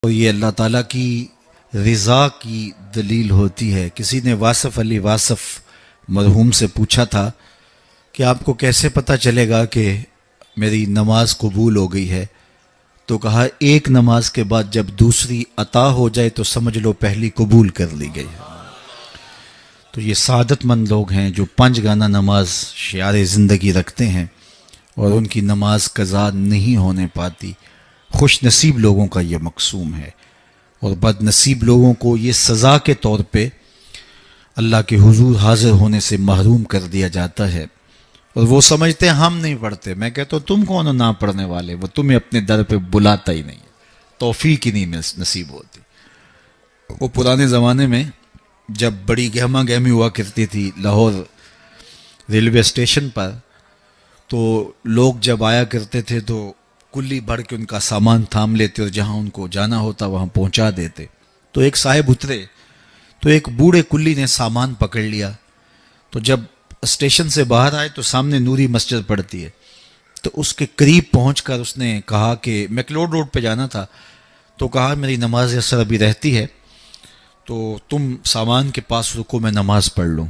اور یہ اللہ تعالیٰ کی رضا کی دلیل ہوتی ہے۔ کسی نے واصف علی واصف مرحوم سے پوچھا تھا کہ آپ کو کیسے پتہ چلے گا کہ میری نماز قبول ہو گئی ہے؟ تو کہا ایک نماز کے بعد جب دوسری عطا ہو جائے تو سمجھ لو پہلی قبول کر لی گئی ہے۔ تو یہ سعادت مند لوگ ہیں جو 5 گانا نماز شعار زندگی رکھتے ہیں اور ان کی نماز قضا نہیں ہونے پاتی۔ خوش نصیب لوگوں کا یہ مقسوم ہے، اور بد نصیب لوگوں کو یہ سزا کے طور پہ اللہ کے حضور حاضر ہونے سے محروم کر دیا جاتا ہے، اور وہ سمجھتے ہیں ہم نہیں پڑھتے۔ میں کہتا ہوں تم کون ہو نہ پڑھنے والے؟ وہ تمہیں اپنے در پہ بلاتا ہی نہیں، توفیق ہی نہیں نصیب ہوتی۔ وہ پرانے زمانے میں جب بڑی گہما گہمی ہوا کرتی تھی لاہور ریلوے اسٹیشن پر، تو لوگ جب آیا کرتے تھے تو کلی بھر کے ان کا سامان تھام لیتے اور جہاں ان کو جانا ہوتا وہاں پہنچا دیتے۔ تو ایک صاحب اترے تو ایک بوڑھے کلی نے سامان پکڑ لیا، تو جب اسٹیشن سے باہر آئے تو سامنے نوری مسجد پڑتی ہے، تو اس کے قریب پہنچ کر اس نے کہا کہ میکلوڈ روڈ پہ جانا تھا، تو کہا میری نماز اثر ابھی رہتی ہے تو تم سامان کے پاس رکو میں نماز پڑھ لوں۔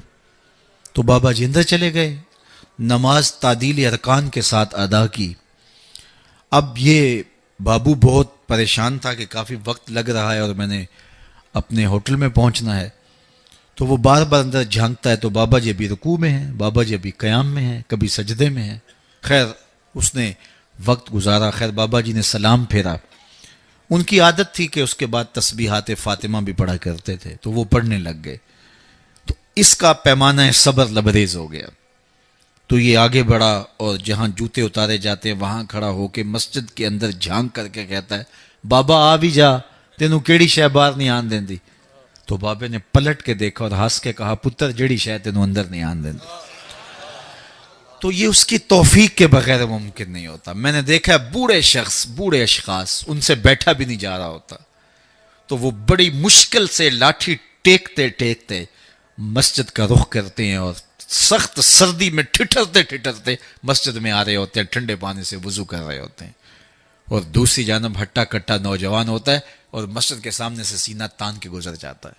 تو بابا جی اندر چلے گئے، نماز تعدیل ارکان کے ساتھ ادا کی۔ اب یہ بابو بہت پریشان تھا کہ کافی وقت لگ رہا ہے اور میں نے اپنے ہوٹل میں پہنچنا ہے، تو وہ بار بار اندر جھانکتا ہے تو بابا جی ابھی رکوع میں ہیں، بابا جی ابھی قیام میں ہیں، کبھی سجدے میں ہیں۔ خیر اس نے وقت گزارا، خیر بابا جی نے سلام پھیرا۔ ان کی عادت تھی کہ اس کے بعد تسبیحات فاطمہ بھی پڑھا کرتے تھے، تو وہ پڑھنے لگ گئے۔ تو اس کا پیمانہ صبر لبریز ہو گیا، تو یہ آگے بڑھا اور جہاں جوتے اتارے جاتے ہیں وہاں کھڑا ہو کے مسجد کے اندر جھانک کر کے کہتا ہے بابا آ بھی جا، تینوں کیڑی شے باہر نہیں آن دیندی؟ تو بابے نے پلٹ کے دیکھا اور ہنس کے کہا پتر جیڑی شے تینوں اندر نہیں آن دیندی۔ تو یہ اس کی توفیق کے بغیر ممکن نہیں ہوتا۔ میں نے دیکھا ہے بوڑھے شخص، بوڑھے اشخاص، ان سے بیٹھا بھی نہیں جا رہا ہوتا، تو وہ بڑی مشکل سے لاٹھی ٹیکتے ٹیکتے مسجد کا رخ کرتے ہیں اور سخت سردی میں ٹھٹرتے ٹھٹرتے مسجد میں آ رہے ہوتے ہیں، ٹھنڈے پانی سے وضو کر رہے ہوتے ہیں، اور دوسری جانب ہٹا کٹا نوجوان ہوتا ہے اور مسجد کے سامنے سے سینہ تان کے گزر جاتا ہے،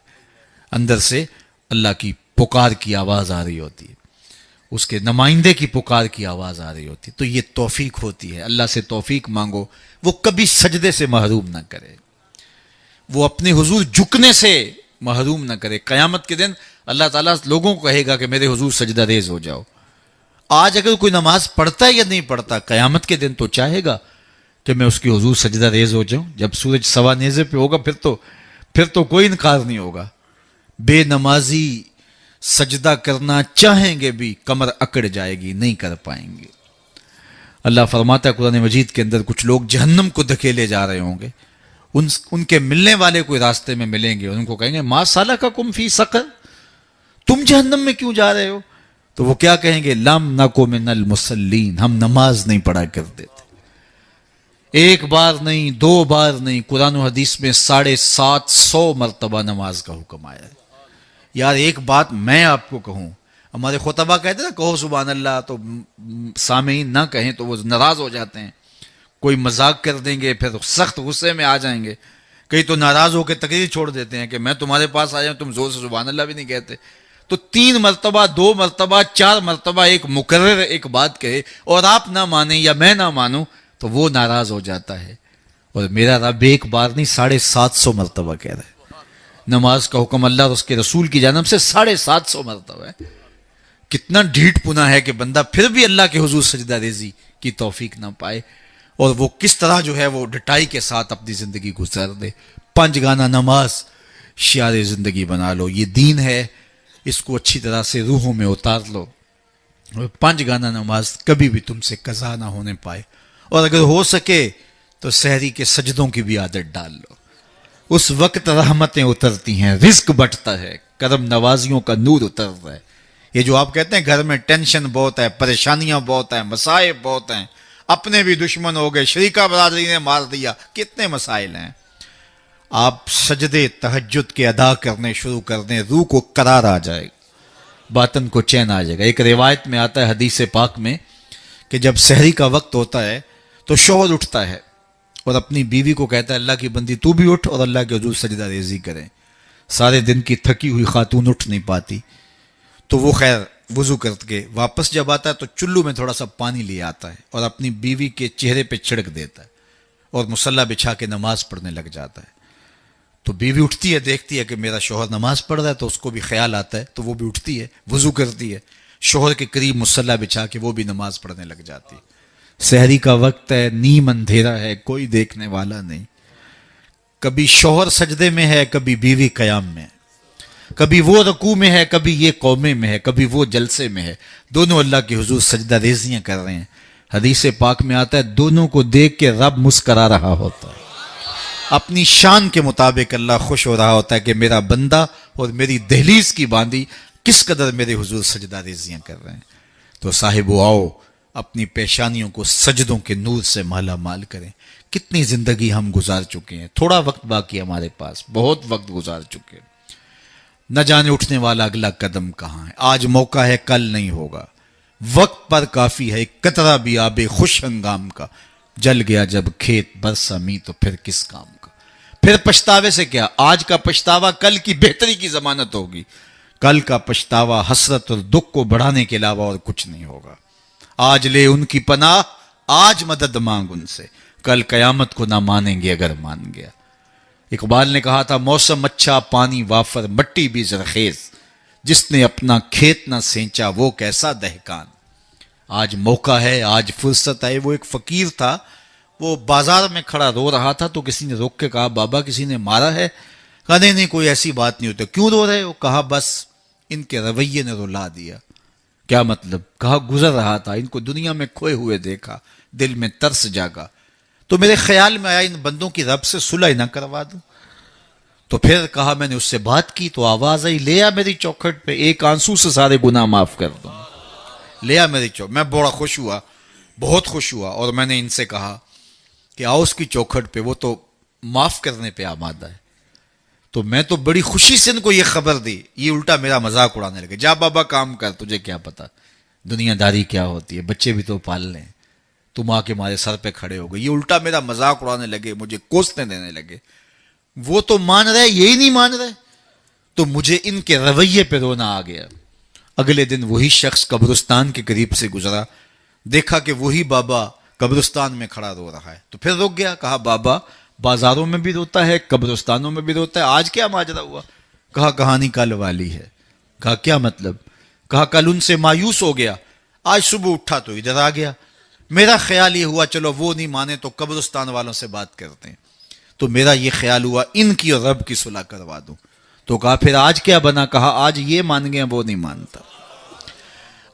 اندر سے اللہ کی پکار کی آواز آ رہی ہوتی ہے، اس کے نمائندے کی پکار کی آواز آ رہی ہوتی ہے۔ تو یہ توفیق ہوتی ہے، اللہ سے توفیق مانگو، وہ کبھی سجدے سے محروم نہ کرے، وہ اپنے حضور جھکنے سے محروم نہ کرے۔ قیامت کے دن اللہ تعالیٰ لوگوں کو کہے گا کہ میرے حضور سجدہ ریز ہو جاؤ۔ آج اگر کوئی نماز پڑھتا ہے یا نہیں پڑھتا، قیامت کے دن تو چاہے گا کہ میں اس کی حضور سجدہ ریز ہو جاؤں۔ جب سورج سوا نیزے پہ ہوگا پھر تو کوئی انکار نہیں ہوگا۔ بے نمازی سجدہ کرنا چاہیں گے بھی کمر اکڑ جائے گی، نہیں کر پائیں گے۔ اللہ فرماتا ہے قرآن مجید کے اندر کچھ لوگ جہنم کو دھکیلے جا رہے ہوں گے، ان کے ملنے والے کوئی راستے میں ملیں گے، ان کو کہیں گے ما سلککم فی سقر، تم جہنم میں کیوں جا رہے ہو؟ تو وہ کیا کہیں گے؟ لم نکو من المصلین، ہم نماز نہیں پڑھا کرتے تھے۔ ایک بار نہیں، 2 بار نہیں، قرآن و حدیث میں 750 مرتبہ نماز کا حکم آیا ہے۔ یار ایک بات میں آپ کو کہوں، ہمارے خطبہ کہتے ہیں نا کہو سبحان اللہ، تو سامعین نہ کہیں تو وہ ناراض ہو جاتے ہیں، کوئی مذاق کر دیں گے پھر سخت غصے میں آ جائیں گے، کئی تو ناراض ہو کے تقریر چھوڑ دیتے ہیں کہ میں تمہارے پاس آیا ہوں تم زور سے سبحان اللہ بھی نہیں کہتے۔ تو 3 مرتبہ 2 مرتبہ 4 مرتبہ ایک مکرر ایک بات کہے اور آپ نہ مانیں یا میں نہ مانوں تو وہ ناراض ہو جاتا ہے، اور میرا رب ایک بار نہیں 750 مرتبہ کہہ رہا ہے۔ نماز کا حکم اللہ اور اس کے رسول کی جانب سے 750 مرتبہ ہے۔ کتنا ڈھیٹ پنا ہے کہ بندہ پھر بھی اللہ کے حضور سجدہ ریزی کی توفیق نہ پائے، اور وہ کس طرح جو ہے وہ ڈٹائی کے ساتھ اپنی زندگی گزار دے۔ 5 گانا نماز شعار زندگی بنا لو، یہ دین ہے، اس کو اچھی طرح سے روحوں میں اتار لو، اور 5 گانا نماز کبھی بھی تم سے قضا نہ ہونے پائے، اور اگر ہو سکے تو سحری کے سجدوں کی بھی عادت ڈال لو۔ اس وقت رحمتیں اترتی ہیں، رزق بٹتا ہے، کرم نوازیوں کا نور اترتا ہے۔ یہ جو آپ کہتے ہیں گھر میں ٹینشن بہت ہے، پریشانیاں بہت ہیں، مسائل بہت ہیں، اپنے بھی دشمن ہو گئے، شریکہ برادری نے مار دیا، کتنے مسائل ہیں، آپ سجدے تہجد کے ادا کرنے شروع کر دیں، روح کو قرار آ جائے گا، باطن کو چین آ جائے گا۔ ایک روایت میں آتا ہے حدیث پاک میں کہ جب سحری کا وقت ہوتا ہے تو شوہر اٹھتا ہے اور اپنی بیوی کو کہتا ہے اللہ کی بندی تو بھی اٹھ اور اللہ کے حضور سجدہ ریزی کریں. سارے دن کی تھکی ہوئی خاتون اٹھ نہیں پاتی تو وہ خیر وضو کر کے واپس جب آتا ہے تو چلو میں تھوڑا سا پانی لے آتا ہے اور اپنی بیوی کے چہرے پہ چھڑک دیتا ہے اور مصلی بچھا کے نماز پڑھنے لگ جاتا ہے. تو بیوی اٹھتی ہے، دیکھتی ہے کہ میرا شوہر نماز پڑھ رہا ہے تو اس کو بھی خیال آتا ہے تو وہ بھی اٹھتی ہے، وضو کرتی ہے، شوہر کے قریب مصلی بچھا کے وہ بھی نماز پڑھنے لگ جاتی ہے. سحری کا وقت ہے، نیم اندھیرا ہے، کوئی دیکھنے والا نہیں. کبھی شوہر سجدے میں ہے، کبھی بیوی قیام میں ہے، کبھی وہ رکوع میں ہے، کبھی یہ قومے میں ہے، کبھی وہ جلسے میں ہے. دونوں اللہ کے حضور سجدہ ریزیاں کر رہے ہیں. حدیث پاک میں آتا ہے دونوں کو دیکھ کے رب مسکرا رہا ہوتا ہے. اپنی شان کے مطابق اللہ خوش ہو رہا ہوتا ہے کہ میرا بندہ اور میری دہلیز کی باندی کس قدر میرے حضور سجدہ ریزیاں کر رہے ہیں. تو صاحبو آؤ اپنی پیشانیوں کو سجدوں کے نور سے مالا مال کریں. کتنی زندگی ہم گزار چکے ہیں، تھوڑا وقت باقی ہے ہمارے پاس، بہت وقت گزار چکے ہیں. نہ جانے اٹھنے والا اگلا قدم کہاں ہے. آج موقع ہے کل نہیں ہوگا. وقت پر کافی ہے ایک قطرہ بھی آب خوش ہنگام کا. جل گیا جب کھیت برسا می تو پھر کس کام کا. پھر پچھتاوے سے کیا، آج کا پچھتاوا کل کی بہتری کی ضمانت ہوگی. کل کا پچھتاوا حسرت اور دکھ کو بڑھانے کے علاوہ اور کچھ نہیں ہوگا. آج لے ان کی پناہ، آج مدد مانگ ان سے، کل قیامت کو نہ مانیں گے اگر مان گیا. اقبال نے کہا تھا موسم اچھا پانی وافر مٹی بھی زرخیز، جس نے اپنا کھیت نہ سینچا وہ کیسا دہقان. آج موقع ہے، آج فرصت ہے. وہ ایک فقیر تھا، وہ بازار میں کھڑا رو رہا تھا تو کسی نے روک کے کہا بابا کسی نے مارا ہے؟ کہا نہیں کوئی ایسی بات نہیں ہوتی. کیوں رو رہے ہو؟ کہا بس ان کے رویے نے رلا دیا. کیا مطلب؟ کہا گزر رہا تھا، ان کو دنیا میں کھوئے ہوئے دیکھا، دل میں ترس جاگا تو میرے خیال میں آیا ان بندوں کی رب سے صلح نہ کروا دوں. تو پھر کہا میں نے اس سے بات کی تو آواز آئی لے آ میری چوکھٹ پہ، ایک آنسو سے سارے گناہ معاف کر دوں. لے آ میری چوکھٹ. میں بڑا خوش ہوا، بہت خوش ہوا، اور میں نے ان سے کہا کہ آؤ اس کی چوکھٹ پہ، وہ تو معاف کرنے پہ آمادہ ہے. تو میں تو بڑی خوشی سے ان کو یہ خبر دی. یہ الٹا میرا مذاق اڑانے لگے. جا بابا کام کر، تجھے کیا پتا دنیا داری کیا ہوتی ہے، بچے بھی تو پال لیں، تم آ کے ہمارے سر پہ کھڑے ہو گئے. یہ الٹا میرا مذاق اڑانے لگے، مجھے کوسنے دینے لگے. وہ تو مان رہے، یہی نہیں مان رہے. تو مجھے ان کے رویے پہ رونا آ گیا. اگلے دن وہی شخص قبرستان کے قریب سے گزرا، دیکھا کہ وہی بابا قبرستان میں کھڑا رو رہا ہے. تو پھر رک گیا. کہا بابا بازاروں میں بھی روتا ہے، قبرستانوں میں بھی روتا ہے، آج کیا ماجرا ہوا؟ کہا کہانی کل والی ہے. کہا کیا مطلب؟ کہا کل ان سے مایوس ہو گیا، آج صبح اٹھا تو ادھر آ گیا. میرا خیال یہ ہوا چلو وہ نہیں مانے تو قبرستان والوں سے بات کرتے ہیں. تو میرا یہ خیال ہوا ان کی اور رب کی صلح کروا دوں. تو کہا پھر آج کیا بنا؟ کہا آج یہ مان گئے وہ نہیں مانتا.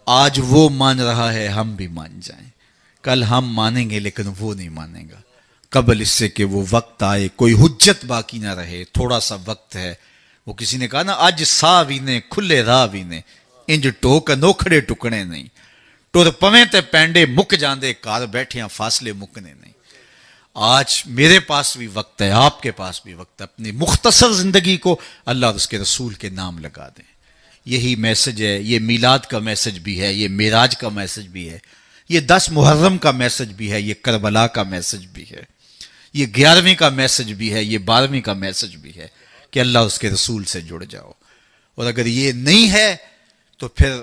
آج وہ مان رہا ہے، ہم بھی مان جائیں. کل ہم مانیں گے لیکن وہ نہیں مانے گا. قبل اس سے کہ وہ وقت آئے کوئی حجت باقی نہ رہے. تھوڑا سا وقت ہے. وہ کسی نے کہا نا اج سا وینے کھلے راہ وینے، انج ٹوک نوکھڑے ٹکڑے نہیں. ٹر پویں تے پینڈے مک جاندے، کار بیٹھیاں فاصلے مکنے نہیں. آج میرے پاس بھی وقت ہے، آپ کے پاس بھی وقت ہے. اپنی مختصر زندگی کو اللہ اور اس کے رسول کے نام لگا دیں. یہی میسج ہے. یہ میلاد کا میسج بھی ہے، یہ معراج کا میسج بھی ہے، یہ 10 محرم کا میسج بھی ہے، یہ کربلا کا میسج بھی ہے، یہ 11ویں کا میسج بھی ہے، یہ 12ویں کا میسج بھی ہے کہ اللہ اس کے رسول سے جڑ جاؤ. اور اگر یہ نہیں ہے تو پھر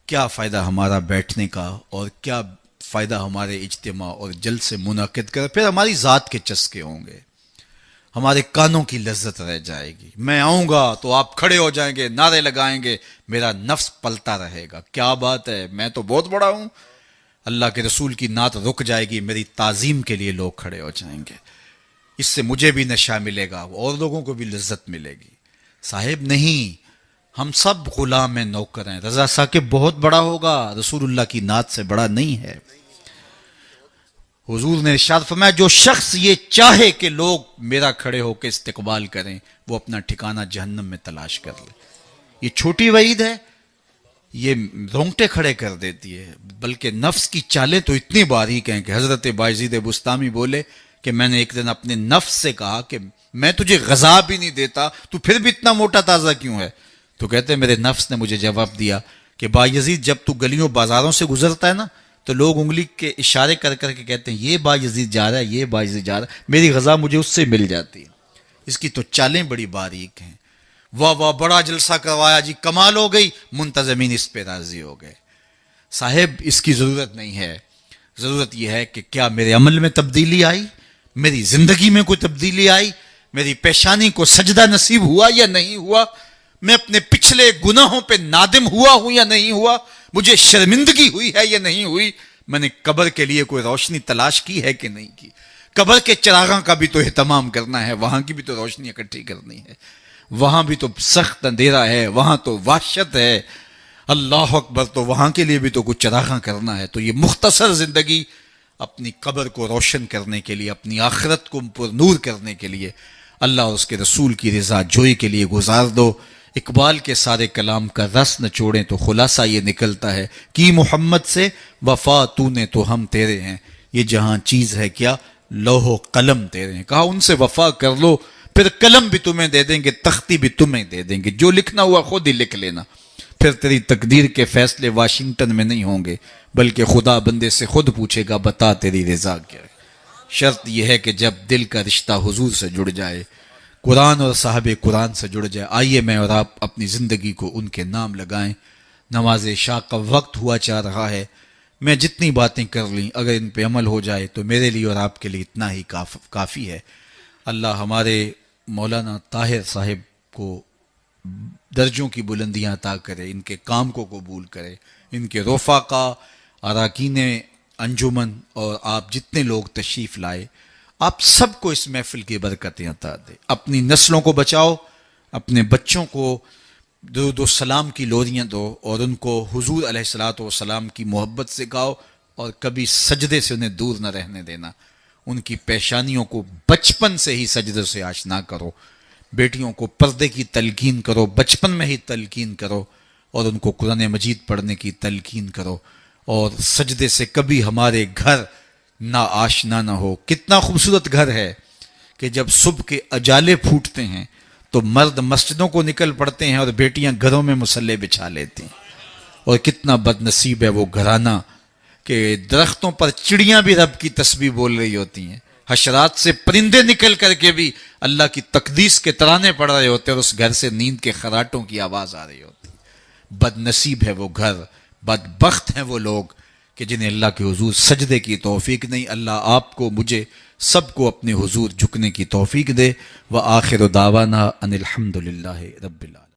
کیا فائدہ ہمارا بیٹھنے کا، اور کیا فائدہ ہمارے اجتماع اور جلسے منعقد کر. پھر ہماری ذات کے چسکے ہوں گے، ہمارے کانوں کی لذت رہ جائے گی. میں آؤں گا تو آپ کھڑے ہو جائیں گے، نعرے لگائیں گے، میرا نفس پلتا رہے گا کیا بات ہے میں تو بہت بڑا ہوں. اللہ کے رسول کی نعت رک جائے گی، میری تعظیم کے لیے لوگ کھڑے ہو جائیں گے. اس سے مجھے بھی نشہ ملے گا اور لوگوں کو بھی لذت ملے گی. صاحب نہیں، ہم سب غلام ہیں، نوکر ہیں. رضا ثاقب بہت بڑا ہوگا، رسول اللہ کی نعت سے بڑا نہیں ہے. حضور نے ارشاد فرمایا جو شخص یہ چاہے کہ لوگ میرا کھڑے ہو کے استقبال کریں وہ اپنا ٹھکانہ جہنم میں تلاش کر لے. یہ چھوٹی وعید ہے، یہ رونگٹے کھڑے کر دیتی ہے. بلکہ نفس کی چالیں تو اتنی باریک ہیں کہ حضرت بایزید بستامی بولے کہ میں نے ایک دن اپنے نفس سے کہا کہ میں تجھے غذا بھی نہیں دیتا، تو پھر بھی اتنا موٹا تازہ کیوں ہے؟ تو کہتے ہیں میرے نفس نے مجھے جواب دیا کہ بایزید جب تو گلیوں بازاروں سے گزرتا ہے نا تو لوگ انگلی کے اشارے کر کر کے کہتے ہیں یہ بایزید جا رہا ہے، یہ بایزید جا رہا ہے، میری غذا مجھے اس سے مل جاتی ہے۔ اس کی تو چالیں بڑی باریک ہیں۔ واہ واہ بڑا جلسہ کروایا جی، کمال ہو گئی، منتظمین اس پہ راضی ہو گئے۔ صاحب اس کی ضرورت نہیں ہے، ضرورت یہ ہے کہ کیا میرے عمل میں تبدیلی آئی، میری زندگی میں کوئی تبدیلی آئی، میری پیشانی کو سجدہ نصیب ہوا یا نہیں ہوا، میں اپنے پچھلے گناہوں پہ نادم ہوا ہوں یا نہیں ہوا، مجھے شرمندگی ہوئی ہے یا نہیں ہوئی، میں نے قبر کے لیے کوئی روشنی تلاش کی ہے کہ نہیں کی۔ قبر کے چراغاں کا بھی تو اہتمام کرنا ہے، وہاں کی بھی تو روشنی اکٹھی کرنی ہے، وہاں بھی تو سخت اندھیرا ہے، وہاں تو وحشت ہے، اللہ اکبر، تو وہاں کے لیے بھی تو کچھ چراغاں کرنا ہے۔ تو یہ مختصر زندگی اپنی قبر کو روشن کرنے کے لیے، اپنی آخرت کو پر نور کرنے کے لیے، اللہ اور اس کے رسول کی رضا جوئی کے لیے گزار دو۔ اقبال کے سارے کلام کا رس نچوڑیں تو خلاصہ یہ نکلتا ہے کہ محمد سے وفا تو نے تو ہم تیرے ہیں، یہ جہاں چیز ہے کیا لوح و قلم تیرے ہیں۔ کہا ان سے وفا کر لو، پھر قلم بھی تمہیں دے دیں گے، تختی بھی تمہیں دے دیں گے، جو لکھنا ہوا خود ہی لکھ لینا، پھر تیری تقدیر کے فیصلے واشنگٹن میں نہیں ہوں گے، بلکہ خدا بندے سے خود پوچھے گا بتا تیری رضا کیا ہے۔ شرط یہ ہے کہ جب دل کا رشتہ حضور سے جڑ جائے، قرآن اور صاحب قرآن سے جڑ جائے، آئیے میں اور آپ اپنی زندگی کو ان کے نام لگائیں۔ نماز عشاء کا وقت ہوا چاہ رہا ہے، میں جتنی باتیں کر لیں اگر ان پہ عمل ہو جائے تو میرے لیے اور آپ کے لیے اتنا ہی کافی ہے۔ اللہ ہمارے مولانا طاہر صاحب کو درجوں کی بلندیاں عطا کرے، ان کے کام کو قبول کرے، ان کے رفقا، اراکین انجمن اور آپ جتنے لوگ تشریف لائے، آپ سب کو اس محفل کی برکتیں عطا دے۔ اپنی نسلوں کو بچاؤ، اپنے بچوں کو درود و سلام کی لوریاں دو اور ان کو حضور علیہ الصلوۃ والسلام کی محبت سکھاؤ، اور کبھی سجدے سے انہیں دور نہ رہنے دینا۔ ان کی پیشانیوں کو بچپن سے ہی سجدے سے آشنا کرو، بیٹیوں کو پردے کی تلقین کرو، بچپن میں ہی تلقین کرو، اور ان کو قرآن مجید پڑھنے کی تلقین کرو، اور سجدے سے کبھی ہمارے گھر نا آشنا نہ ہو۔ کتنا خوبصورت گھر ہے کہ جب صبح کے اجالے پھوٹتے ہیں تو مرد مسجدوں کو نکل پڑتے ہیں اور بیٹیاں گھروں میں مصلے بچھا لیتی ہیں، اور کتنا بد نصیب ہے وہ گھرانہ کہ درختوں پر چڑیاں بھی رب کی تسبیح بول رہی ہوتی ہیں، حشرات سے پرندے نکل کر کے بھی اللہ کی تقدیس کے ترانے پڑھ رہے ہوتے ہیں، اور اس گھر سے نیند کے خراٹوں کی آواز آ رہی ہوتی ہے۔ بد نصیب ہے وہ گھر، بدبخت ہیں وہ لوگ کہ جنہیں اللہ کے حضور سجدے کی توفیق نہیں۔ اللہ آپ کو، مجھے، سب کو اپنے حضور جھکنے کی توفیق دے۔ وآخر دعوانا ان الحمدللہ رب العالمین۔